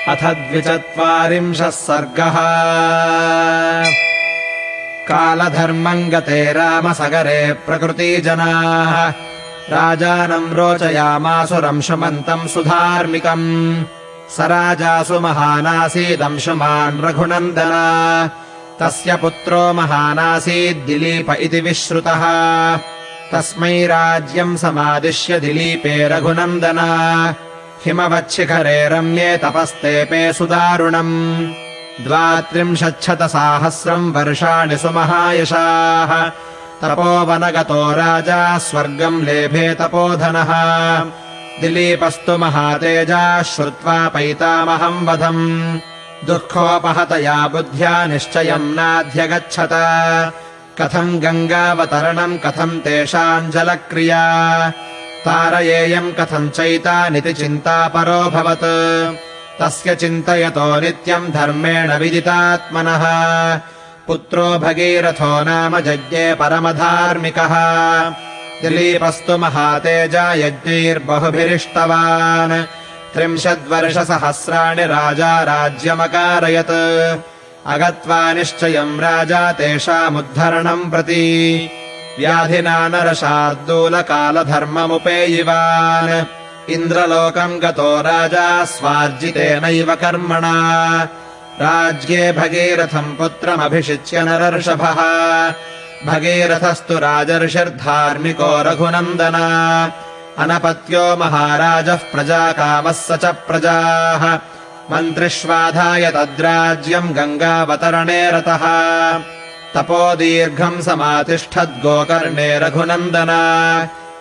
अथ 24 सर्गः। कालधर्मम् गते रामसगरे प्रकृतिजनाः राजानम् रोचयामासुरंशुमन्तम् सुधार्मिकम्। स राजासु महानासीदंशुमान् रघुनन्दन। तस्य पुत्रो महानासीद् दिलीप इति विश्रुतः। तस्मै राज्यम् समादिश्य दिलीपे रघुनन्दन। हिमवच्छिखरे रम्ये तपस्तेपे सुदारुणम्। 32,000 वर्षाणि सुमहायशाः। तपोवनगतो राजा स्वर्गम् लेभे तपोधनः। दिलीपस्तु महातेजाः श्रुत्वा पैतामहम् वधम्। दुःखोपहतया बुद्ध्या निश्चयम् नाध्यगच्छत। कथम् गङ्गावतरणम् कथम् तेषाम् जलक्रिया। तारयेयम् कथम् चैतानिति चिन्तापरोऽभवत्। तस्य चिन्तयतो नित्यम् धर्मेण विदितात्मनः। पुत्रो भगीरथो नाम यज्ञे परमधार्मिकः। दिलीपस्तु महातेजा यज्ञैर्बहुभिरिष्टवान्। 30 वर्षसहस्राणि राजा राज्यमकारयत्। अगत्वा निश्चयम् राजा तेषामुद्धरणम् प्रति। व्याधिना नरशार्दूलकालधर्ममुपेयिवान्। इन्द्रलोकम् गतो राजा स्वार्जितेनैव कर्मणा। राज्ये भगीरथम् पुत्रमभिषिच्य नरर्षभः। भगीरथस्तु राजर्षिर्धार्मिको रघुनन्दन। अनपत्यो महाराजः प्रजाकामः स च प्रजाः। मन्त्रिष्वाधाय तद्राज्यम् गङ्गावतरणे रतः। तपोदीर्घम् समातिष्ठद्गोकर्णे रघुनन्दन।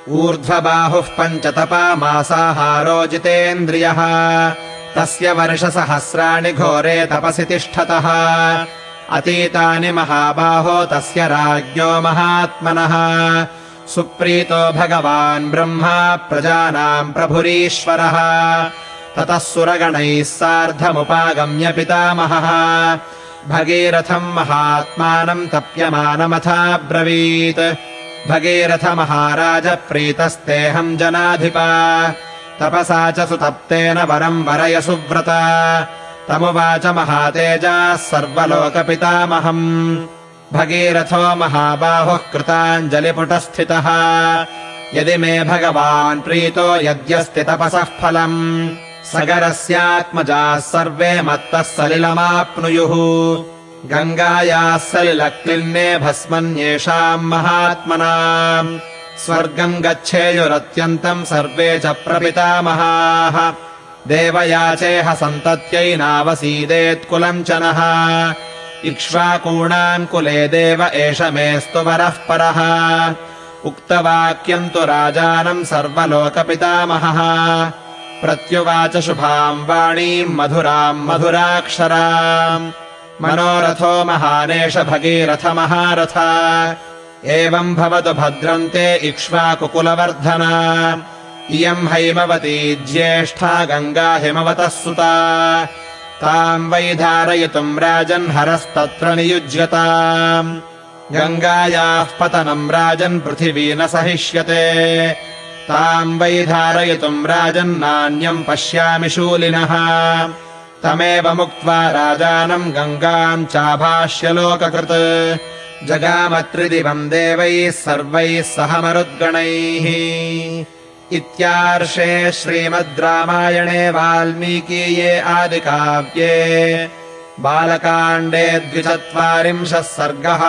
ऊर्ध्वबाहुः 5 तपामासाहारो जितेन्द्रियः। तस्य वर्षसहस्राणि घोरे तपसि तिष्ठतः। अतीतानि महाबाहो तस्य राज्ञो महात्मनः। सुप्रीतो भगवान् ब्रह्मा प्रजानाम् प्रभुरीश्वरः। ततः सुरगणैः सार्धमुपागम्य पितामहः भगीरथम् महात्मानम् तप्यमानमथाब्रवीत्। भगीरथ महाराज प्रीतस्तेऽहम् जनाधिपा। तपसा च सुतप्तेन वरम् वरय सुव्रता। तमुवाच महातेजाः सर्वलोकपितामहम्। भगीरथो महाबाहुः कृताञ्जलिपुटस्थितः। यदि मे भगवान् प्रीतो यद्यस्ति तपसः फलम्। सगरस्यात्मजाः सर्वे मत्तः सलिलमाप्नुयुः। गङ्गायाः सलिलक्लिन्ने भस्मन्येषाम् महात्मनाम्। स्वर्गम् गच्छेयुरत्यन्तम् सर्वे च प्रपितामहाः। देवयाचेह सन्तत्यै नावसीदेत्कुलम् च नः। इक्ष्वाकूणाम् कुले देव एष मेस्तु वरः परः। उक्तवाक्यम् तु राजानम् सर्वलोकपितामहः। प्रत्युवाच शुभाम् वाणीम् मधुराम् मधुराक्षराम्। मनोरथो महानेश भगीरथ महारथ। एवम् भवतु भद्रन्ते इक्ष्वाकुकुलवर्धना। इयम् हैमवती ज्येष्ठा गङ्गा हिमवतः सुता। ताम् वै धारयितुम् राजन् हरस्तत्र नियुज्यताम्। गङ्गायाः पतनम् राजन् पृथिवी न सहिष्यते। ताम् वै धारयितुम् राजन्नान्यम् पश्यामि शूलिनः। तमेवमुक्त्वा राजानम् गङ्गाम् चाभाष्य लोककृत्। जगामत्रिदिवम् देवैः सर्वैः सह मरुद्गणैः। इत्यार्षे श्रीमद् रामायणे वाल्मीकीये आदिकाव्ये बालकाण्डे 42 सर्गः।